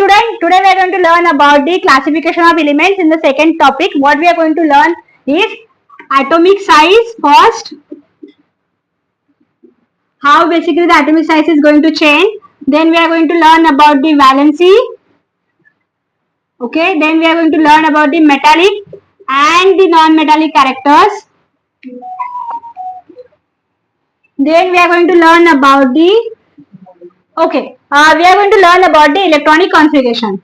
student, today we are going to learn about the classification of elements. In the second topic, what we are going to learn is atomic size first, how basically the atomic size is going to change. Then we are going to learn about the valency. Okay, then we are going to learn about the metallic and the non-metallic characters. Then we are going to learn about the we are going to learn about the electronic configuration.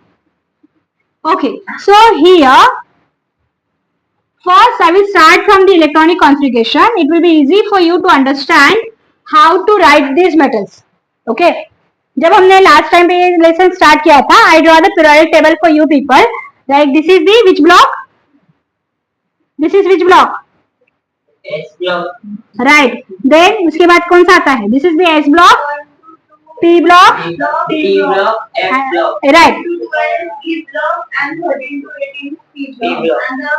Okay, so here first I will start from the electronic configuration. It will be easy for you to understand how to write these metals. Okay, जब हमने last time पे ये lesson start किया था, I draw the periodic table for you people. Like this is the which block? This is which block? S block. Right. Then उसके बाद कौन सा आता है? This is the S block, P block, P block, F block. Right. P block and 13 to 18 P P block. block. And the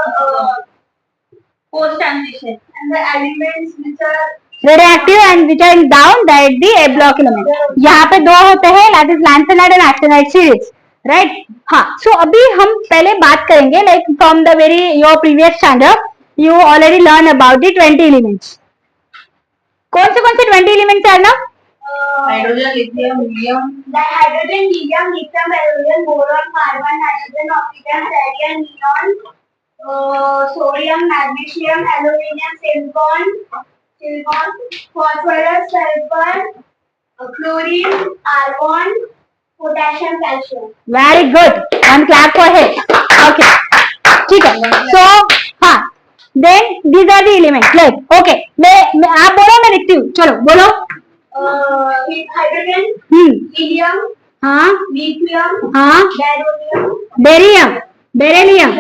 post transition and the elements which are radioactive and which are down that the A block element. यहाँ पे दो होते हैं, that is lanthanide and actinide series. Right. हाँ, so अभी हम पहले बात करेंगे like from the very your previous standard you already learn about the 20 elements. कौन से 20 एलिमेंट्स है ना? hydrogen, lithium, helium. The hydrogen, helium, lithium, hydrogen, boron, carbon, nitrogen, oxygen, radon, neon, sodium, magnesium, aluminium, silicon, phosphorus, sulfur, chlorine, argon, potassium, calcium. Very good, one clap for him. Okay, ठीक है. So हाँ, then these are the elements. Like okay, मैं आप बोलो, मैं लिखती हूँ. चलो बोलो. Hydrogen, helium, हाँ, lithium, हाँ, beryllium, barium.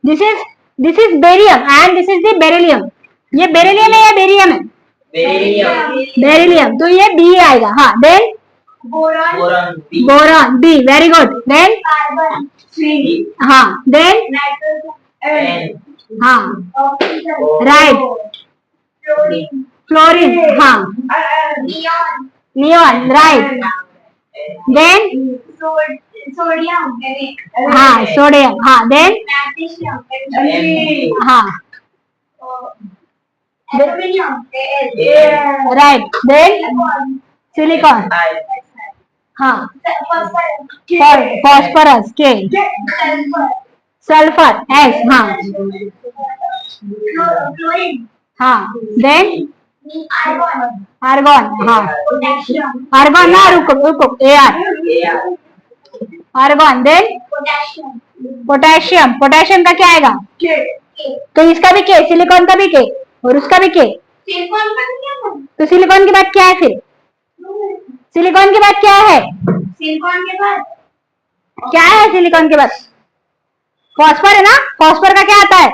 This is barium and this is the beryllium. ये बेरिलियम है या बेरियम है? बेरिलियम. तो ये बी आएगा. हाँ, then boron B. Very good. Then carbon, C, हाँ, देन nitrogen, हाँ, oxygen, राइट. chlorine, fluorine. हाँ, neon, neon. Right. Then sodium, हाँ, सोडियम. हाँ, देन magnesium, हाँ, aluminium, राइट. Then silicon. हाँ, फॉस्फोरस के. Sulphur S. हाँ, chlorine, हाँ, देन argon, आर्गॉन. हाँ, potassium, आर्गॉन ना, रुको A R. Argon. Then potassium, potassium. Potassium का क्या आएगा? K, तो इसका भी के, सिलिकॉन का भी के और उसका भी के. silicon का क्या है? तो सिलिकॉन के बाद क्या है फिर? सिलिकॉन के बाद क्या है? सिलिकॉन के बाद क्या है सिलिकॉन के बाद? फॉस्फर है ना. फॉस्फर का क्या आता है?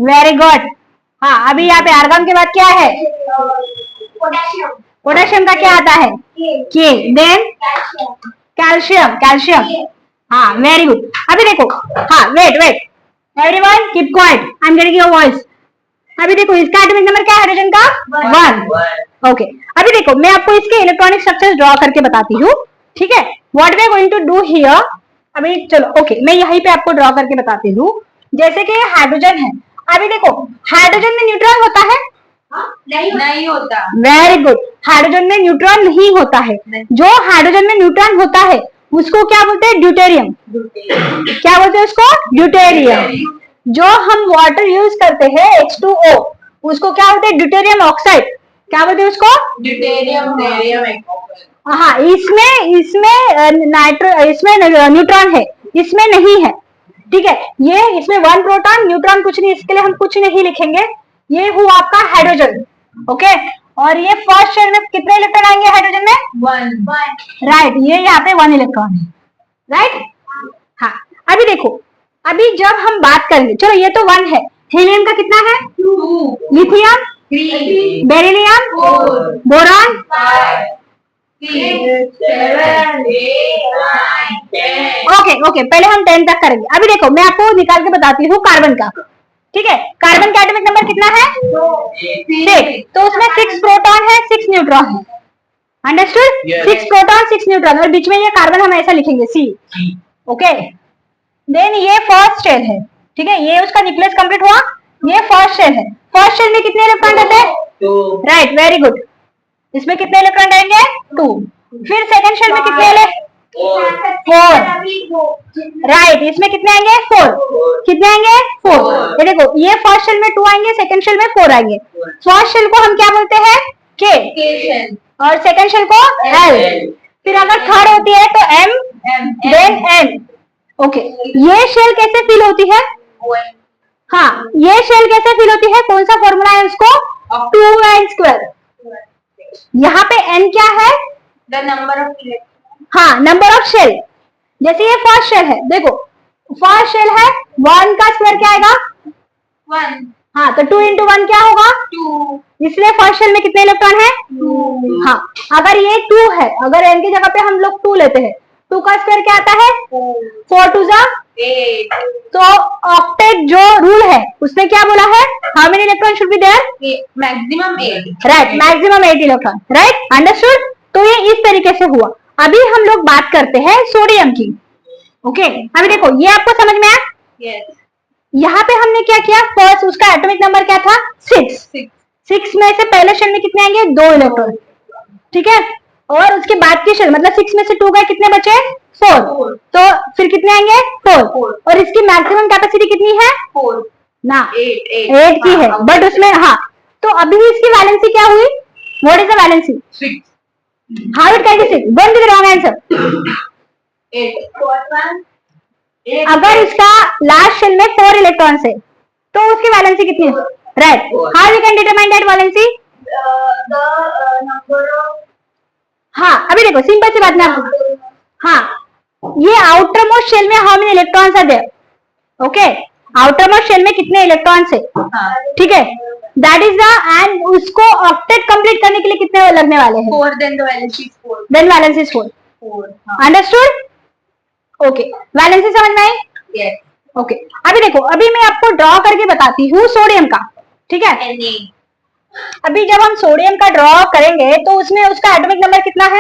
Very good. हाँ, अभी यहाँ पे आर्गन के बाद क्या है? पोटेशियम, पोटेशियम का क्या आता है? के. Then calcium. कैल्शियम. हाँ, वेरी गुड. अभी देखो. हाँ, wait everyone keep quiet, I am getting your voice. अभी देखो, इसका एटॉमिक नंबर क्या है हाइड्रोजन का? 1. ओके, अभी देखो मैं आपको इसके इलेक्ट्रॉनिक स्ट्रक्चर्स ड्रॉ करके बताती हूँ. ठीक है, what we are going to do here. अभी चलो ओके, मैं यहीं पे आपको ड्रॉ करके बताती हूँ. जैसे कि हाइड्रोजन है. अभी देखो, हाइड्रोजन में न्यूट्रॉन होता है? नहीं होता. Very good. हाइड्रोजन में न्यूट्रॉन नहीं होता है. जो हाइड्रोजन में न्यूट्रॉन होता है उसको क्या बोलते हैं? ड्यूटेरियम. क्या बोलते हैं उसको? ड्यूटेरियम. जो हम वाटर यूज करते हैं H2O, उसको क्या बोलते हैं? Deuterium oxide. क्या बोलते हैं उसको? ड्यूटेरियम. हाँ, इसमें न्यूट्रॉन है, इसमें नहीं है. ठीक है, ये इसमें 1 प्रोटॉन, न्यूट्रॉन कुछ नहीं, इसके लिए हम कुछ नहीं लिखेंगे. ये हुआ आपका हाइड्रोजन. ओके, और ये फर्स्ट शेल में कितने इलेक्ट्रॉन आएंगे हाइड्रोजन में? 1. राइट. ये यहाँ पे 1 इलेक्ट्रॉन है. राइट. हाँ, अभी देखो, अभी जब हम बात करेंगे, चलो ये तो 1 है. हीलियम का कितना है? 2, लिथियम, 3, बेरिलियम, 4, बोरॉन, 5, 6, 7, 8, 9, 10. ओके, पहले हम 10 तक करेंगे. अभी देखो, मैं आपको निकाल के बताती हूँ कार्बन का. ठीक है, कार्बन का एटॉमिक नंबर कितना है? 6. तो उसमें 6 प्रोटॉन है, 6 न्यूट्रॉन है. अंडरस्टूड? Yes. 6 प्रोटॉन 6 न्यूट्रॉन, और बीच में ये कार्बन हम ऐसा लिखेंगे C. ओके, देन ये फर्स्ट शेल है, ठीक है, ये उसका न्यूक्लियस कंप्लीट हुआ, ये फर्स्ट शेल है. फर्स्ट शेल में कितने इलेक्ट्रॉन रहते हैं? 2. Right, very good. इसमें कितने इलेक्ट्रॉन रहेंगे? 2. फिर सेकंड शेल में कितने आएंगे? 4. राइट, इसमें कितने आएंगे? 4. कितने आएंगे? 4. ये देखो, ये फर्स्ट शेल में 2 आएंगे, सेकंड शेल में 4 आएंगे. फर्स्ट शेल को हम क्या बोलते हैं? K. और सेकंड शेल को L. फिर अगर थर्ड होती है तो M, देन N. ओके, ये शेल कैसे फिल होती है? हाँ, ये शेल कैसे फिल होती है? कौन सा फॉर्मूला है उसको? 2n². यहाँ पे n क्या है? The number of electrons. हाँ, नंबर ऑफ शेल. जैसे ये फर्स्ट शेल है, देखो फर्स्ट शेल है, 1 का स्क्वायर क्या आएगा? 1, हाँ, तो 2 into 1 क्या होगा? 2, इसलिए फर्स्ट शेल में कितने इलेक्ट्रॉन है? 2, हाँ, अगर ये 2 है, अगर n की जगह पे हम लोग 2 लेते हैं, 2 का स्क्वायर क्या आता है? 4 2 जा 8. तो ऑक्टेट जो रूल है उसने क्या बोला है? How many electron should be there? Maximum 8. Right, maximum 8 electron. Right, understood? तो ये इस तरीके से हुआ. अभी हम लोग बात करते हैं सोडियम की. ओके, अभी देखो, ये आपको समझ में आया? Yes. यहाँ पे हमने क्या किया? फर्स्ट उसका एटॉमिक नंबर क्या था? 6. 6. 6 में से पहले शेल में कितने आएंगे? 2 इलेक्ट्रॉन. ठीक है, और उसके बाद की शेल मतलब 6 में से 2 गए, कितने बचे? 4. तो फिर कितने आएंगे? 4. और इसकी मैक्सिमम कैपेसिटी कितनी है? 4. ना 8. 8 की है, बट उसमें हाँ, तो अभी इसकी वैलेंसी क्या हुई? What is the valency? 6. How it can be 6? Don't be the wrong answer. 8. What one? 8. अगर इसका लास्ट शेल में 4 इलेक्ट्रॉन्स है तो उसकी वैलेंसी कितनी है? Right, how you can determine that valency? The number of. हाँ, अभी देखो, सिंपल सी बात में आपको, हाँ, ये आउटर मोस्ट शेल में how many electrons are there? Okay, outer most shell में कितने इलेक्ट्रॉन्स है? ठीक है, दैट इज द, एंड उसको ऑक्टेट कंप्लीट करने के लिए कितने लगने वाले हैं? 4, then the valence is 4. Then valency is 4. 4. Understood? Okay, valency समझ में आई? Yes. ओके, अभी देखो, अभी मैं आपको ड्रॉ करके बताती हूँ सोडियम का. ठीक है, Na. अभी जब हम सोडियम का ड्रॉ करेंगे तो उसमें उसका एटॉमिक नंबर कितना है?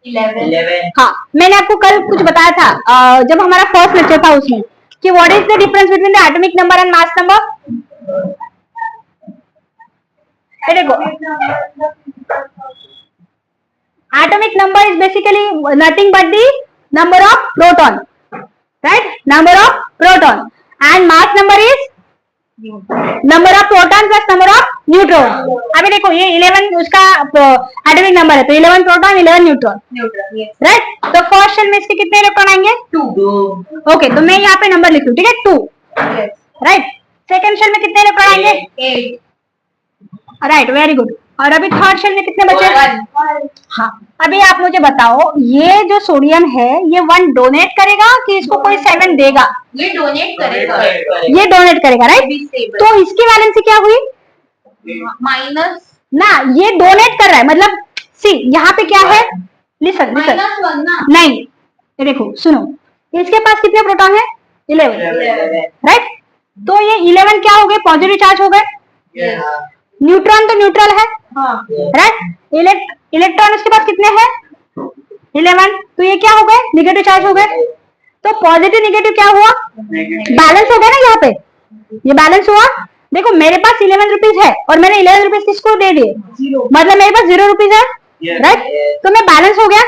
11. 11. हाँ, मैंने आपको कल कुछ बताया था जब हमारा फर्स्ट लेक्चर था उसमें, कि what is the difference between the atomic number and mass number. देखो, atomic number is basically nothing but the number of proton, right, number of proton, and mass number is number of proton plus number of neutron. अभी देखो, ये 11 उसका atomic number है, तो 11 proton 11 neutron. Neutral. Yes. Right, तो first shell में इसके कितने इलेक्ट्रॉन आएंगे? 2. ओके, तो मैं यहाँ पे नंबर लिख लूं. ठीक है, 2. Yes. राइट, सेकंड शेल में कितने इलेक्ट्रॉन आएंगे? 8. Right, very good. और अभी थर्ड शेल में कितने बचे? 1. हाँ, अभी आप मुझे बताओ, ये जो सोडियम है ये 1 डोनेट करेगा कि इसको कोई 7 देगा? ये डोनेट करेगा. ये डोनेट करेगा, राइट. Be stable. तो इसकी वैलेंसी क्या हुई? Minus. ना, ये डोनेट कर रहा है, मतलब सी यहाँ पे क्या है? लिसन लिसन, -1 ना. नहीं, ये देखो, सुनो, इसके पास कितने प्रोटॉन है? 11. 11. राइट, तो ये 11 क्या हो गए? पॉजिटिव चार्ज हो गए. Yes. न्यूट्रॉन तो न्यूट्रल है, हाँ. राइट. इलेक्ट्रॉन उसके पास कितने हैं? 11, तो ये क्या हो गए? निगेटिव चार्ज हो गए. तो पॉजिटिव निगेटिव क्या हुआ? बैलेंस हो गया ना यहाँ पे, ये बैलेंस हुआ. देखो, मेरे पास 11 रुपीज है और मैंने 11 रुपीज किसको दे दिए? 0. मतलब मेरे पास 0 रुपीज है, Yes. राइट. तो मैं बैलेंस हो गया,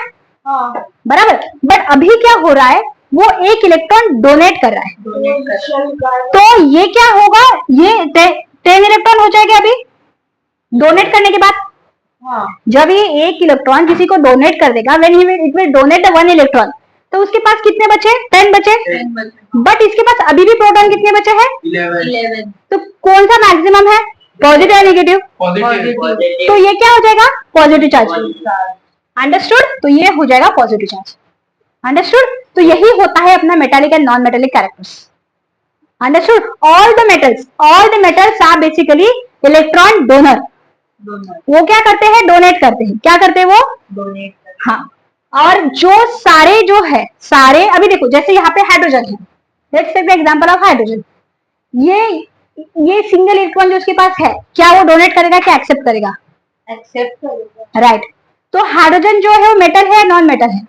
हाँ. बराबर. बट अभी क्या हो रहा है? वो 1 इलेक्ट्रॉन डोनेट कर रहा है. डोनेट कर. तो ये क्या होगा? ये 10 इलेक्ट्रॉन हो जाएगा अभी डोनेट करने के बाद. हाँ. जब ये 1 इलेक्ट्रॉन किसी को डोनेट कर देगा, when it will donate the 1 electron, तो उसके पास कितने बचे? 10 बचे. 10 बचे. बट इसके पास अभी भी प्रोटॉन कितने बचे हैं? 11. तो कौन सा मैक्सिमम है? पॉजिटिव या नेगेटिव? Positive. तो ये क्या हो जाएगा? Positive charge. अंडरस्टूड? तो ये हो जाएगा पॉजिटिव चार्ज. अंडरस्टूड? तो यही होता है अपना metallic and non metallic characters. Understood? All the metals are basically electron donor. वो क्या करते हैं? डोनेट करते हैं. क्या करते हैं वो? डोनेट. हाँ, और जो सारे जो है सारे, अभी देखो, जैसे यहाँ पे हाइड्रोजन है, let's take the example of hydrogen. ये सिंगल इलेक्ट्रॉन जो उसके पास है, क्या वो डोनेट करेगा क्या एक्सेप्ट करेगा? एक्सेप्ट करेगा. राइट. तो हाइड्रोजन जो है वो मेटल है या नॉन मेटल है?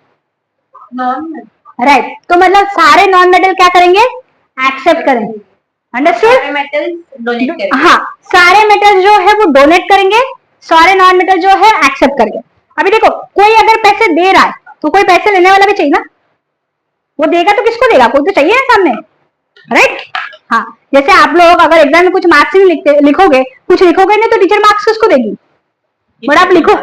राइट, तो मतलब सारे नॉन मेटल क्या करेंगे? एक्सेप्ट करेंगे। अंडरस्टूड? मेटल डोनेट करेंगे। हाँ, सारे मेटल जो है वो डोनेट करेंगे, सारे नॉन मेटल जो है एक्सेप्ट करेंगे। अभी देखो, कोई अगर पैसे दे रहा है तो कोई पैसे लेने वाला भी चाहिए ना, वो देगा तो किसको देगा? कोई तो चाहिए ना सामने, राइट? हाँ, जैसे आप लोग अगर एग्जाम में कुछ मार्क्स नहीं लिखोगे, कुछ लिखोगे नहीं तो टीचर मार्क्स किसको देगी? बट आप लिखो,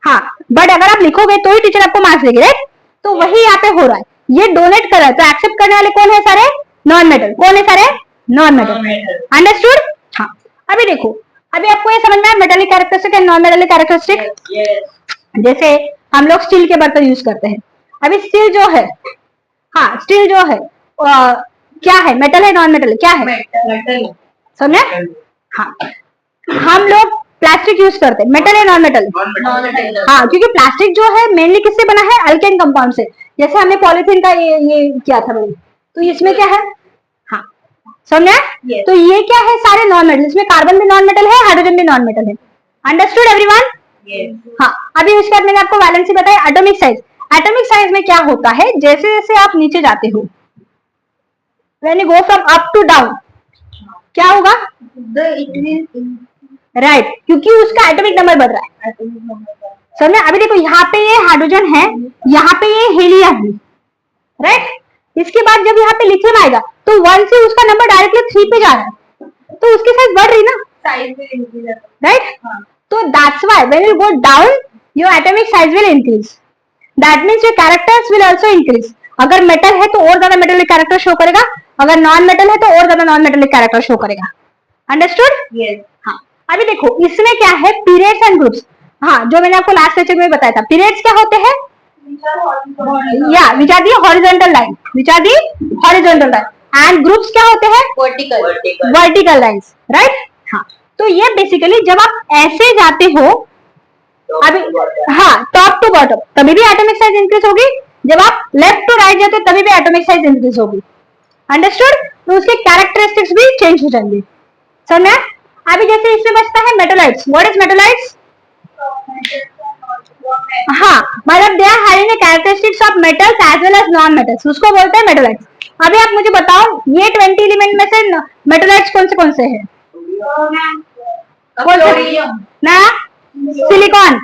हाँ, बट अगर आप लिखोगे तो ही टीचर आपको मार्क्स देगी, राइट? तो वही यहाँ पे हो रहा है, ये डोनेट कर रहा है, तो एक्सेप्ट करने वाले कौन है? सारे नॉन मेटल। कौन है? सारे नॉन मेटल। अंडरस्टूड? हाँ, अभी देखो, अभी आपको ये समझ में आया metallic characteristic and non metallic characteristic. जैसे हम लोग स्टील के बर्तन यूज करते हैं। अभी स्टील जो है, हाँ, स्टील जो है क्या है? मेटल है, नॉन मेटल? क्या है? मेटल। समझे? हाँ, हम लोग प्लास्टिक यूज करते हैं, मेटल है, नॉन मेटल? हाँ, क्योंकि प्लास्टिक जो है मेनली किससे बना है? अल्केन कंपाउंड से। जैसे हमने पॉलिथीन का ये किया था मैंने, तो इसमें क्या है? हाँ, समझे? तो ये क्या है? सारे नॉन मेटल। इसमें कार्बन भी नॉन मेटल है, हाइड्रोजन भी नॉन मेटल है। Understood everyone? हाँ, अभी उसके बाद मैंने आपको वैलेंसी बताया। एटॉमिक साइज, एटॉमिक साइज में क्या होता है? जैसे जैसे आप नीचे जाते हो, when you go from up to down, क्या होगा? राइट, क्योंकि उसका एटॉमिक नंबर बढ़ रहा है। समझे? अभी देखो, यहाँ पे ये हाइड्रोजन है, यहाँ पे ये हीलियम है, राइट? इसके बाद जब यहाँ पे लिथियम आएगा तो 1 से उसका नंबर डायरेक्टली 3 पे जा रहा है, तो उसकी साइज बढ़ रही ना, राइट? तो that's why when you go down your atomic size will increase, that means your characters will also increase. अगर मेटल है तो और ज्यादा मेटेलिक कैरेक्टर शो करेगा, अगर नॉन मेटल है तो और ज्यादा नॉन मेटेलिक कैरेक्टर शो करेगा। अंडरस्टूड? हाँ, अभी देखो इसमें क्या है? Periods and groups. हाँ, जो मैंने आपको लास्ट लेक्चर में बताया था, पीरियड्स क्या होते हैं? या which are the horizontal line, which are the horizontal line, and groups क्या होते हैं? Vertical lines, right? हाँ, तो ये बेसिकली जब आप ऐसे जाते हो, अभी हाँ, टॉप टू बॉटम, तभी भी एटॉमिक साइज इंक्रीज होगी। जब आप लेफ्ट टू राइट जाते हो तभी भी एटॉमिक साइज इंक्रीज होगी। अंडरस्टूड? तो उसके कैरेक्टरिस्टिक्स भी चेंज हो जाएंगे। समझ? अभी जैसे इसमें बचता है मेटलाइट्स। What is metalloids? हाँ, मतलब they are having the characteristics of metals as well as non metals, उसको बोलते हैं मेटलाइट्स। अभी आप मुझे बताओ, ये 20 एलिमेंट में से मेटलाइट्स कौन से हैं? ना, silicon.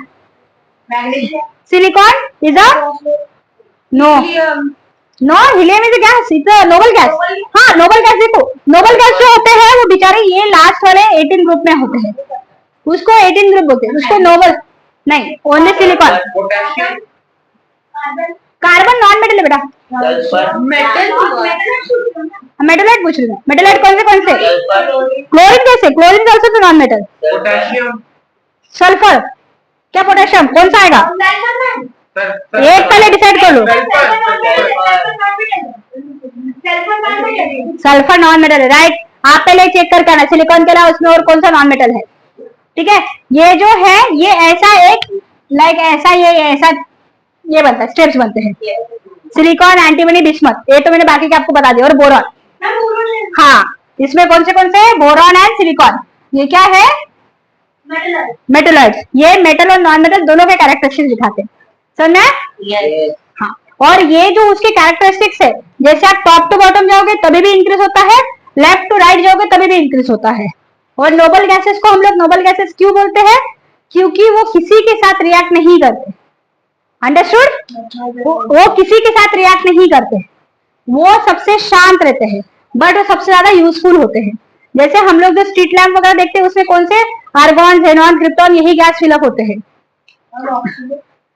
Silicon is a no, no, helium is gas, is a noble gas. हाँ, नोबल गैस। देखो, नोबल गैस जो होते हैं वो बेचारे ये लास्ट वाले 18 ग्रुप में होते हैं, उसको 18 ग्रुप बोलते हैं, उसको नोबल नहीं, only silicon. Carbon non metal है बेटा। मेटलाइट पूछ रहे हैं, मेटलाइट कौन से? क्लोरीन कैसे? क्लोरीन आल्सो तो नॉन मेटल। सल्फर, क्या पोटेशियम कौन सा आएगा? एक पहले डिसाइड कर लो। सल्फर नॉन मेटल है, राइट? आप पहले चेक करके आना सिलिकॉन के अलावा उसमें और कौन सा नॉन मेटल है। ठीक है, ये जो है ये ऐसा एक लाइक ऐसा ये ऐसा ये बनता है, स्टेप्स बनते हैं। सिलिकॉन, एंटीमनी, बिस्मथ, ये तो मैंने बाकी के आपको बता दिया। और बोरॉन, हाँ, इसमें कौन से? Boron and silicon. ये क्या है? मेटलाइट्स। ये मेटल और नॉन मेटल दोनों के कैरेक्टरिस्टिक्स दिखाते हैं। समझ में? हाँ, और ये जो उसके कैरेक्टरिस्टिक्स है, जैसे आप टॉप टू बॉटम जाओगे तभी भी इंक्रीज होता है, लेफ्ट टू राइट जाओगे तभी भी इंक्रीज होता है। और नोबल गैसेस को हम लोग नोबल गैसेस क्यों बोलते हैं? क्योंकि वो किसी के साथ रिएक्ट नहीं करते। अंडरस्टूड? वो किसी के साथ रिएक्ट नहीं करते, वो सबसे शांत रहते हैं, बट वो सबसे ज्यादा यूजफुल होते हैं। जैसे हम लोग जो स्ट्रीट लैम्प वगैरह देखते हैं उसमें कौन से? आर्गॉन, जेनॉन, क्रिप्टॉन, यही गैस फिलअप होते हैं।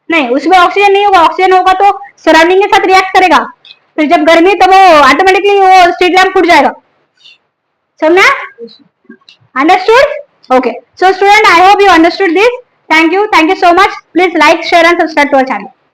नहीं, उसमें ऑक्सीजन नहीं होगा। ऑक्सीजन होगा तो सराउंडिंग के साथ रिएक्ट करेगा, फिर जब गर्मी तो वो ऑटोमेटिकली वो स्ट्रीट लैम्प फूट जाएगा। समझा? Understood? Okay. So student, I hope you understood this. Thank you so much. Please like, share and subscribe to our channel.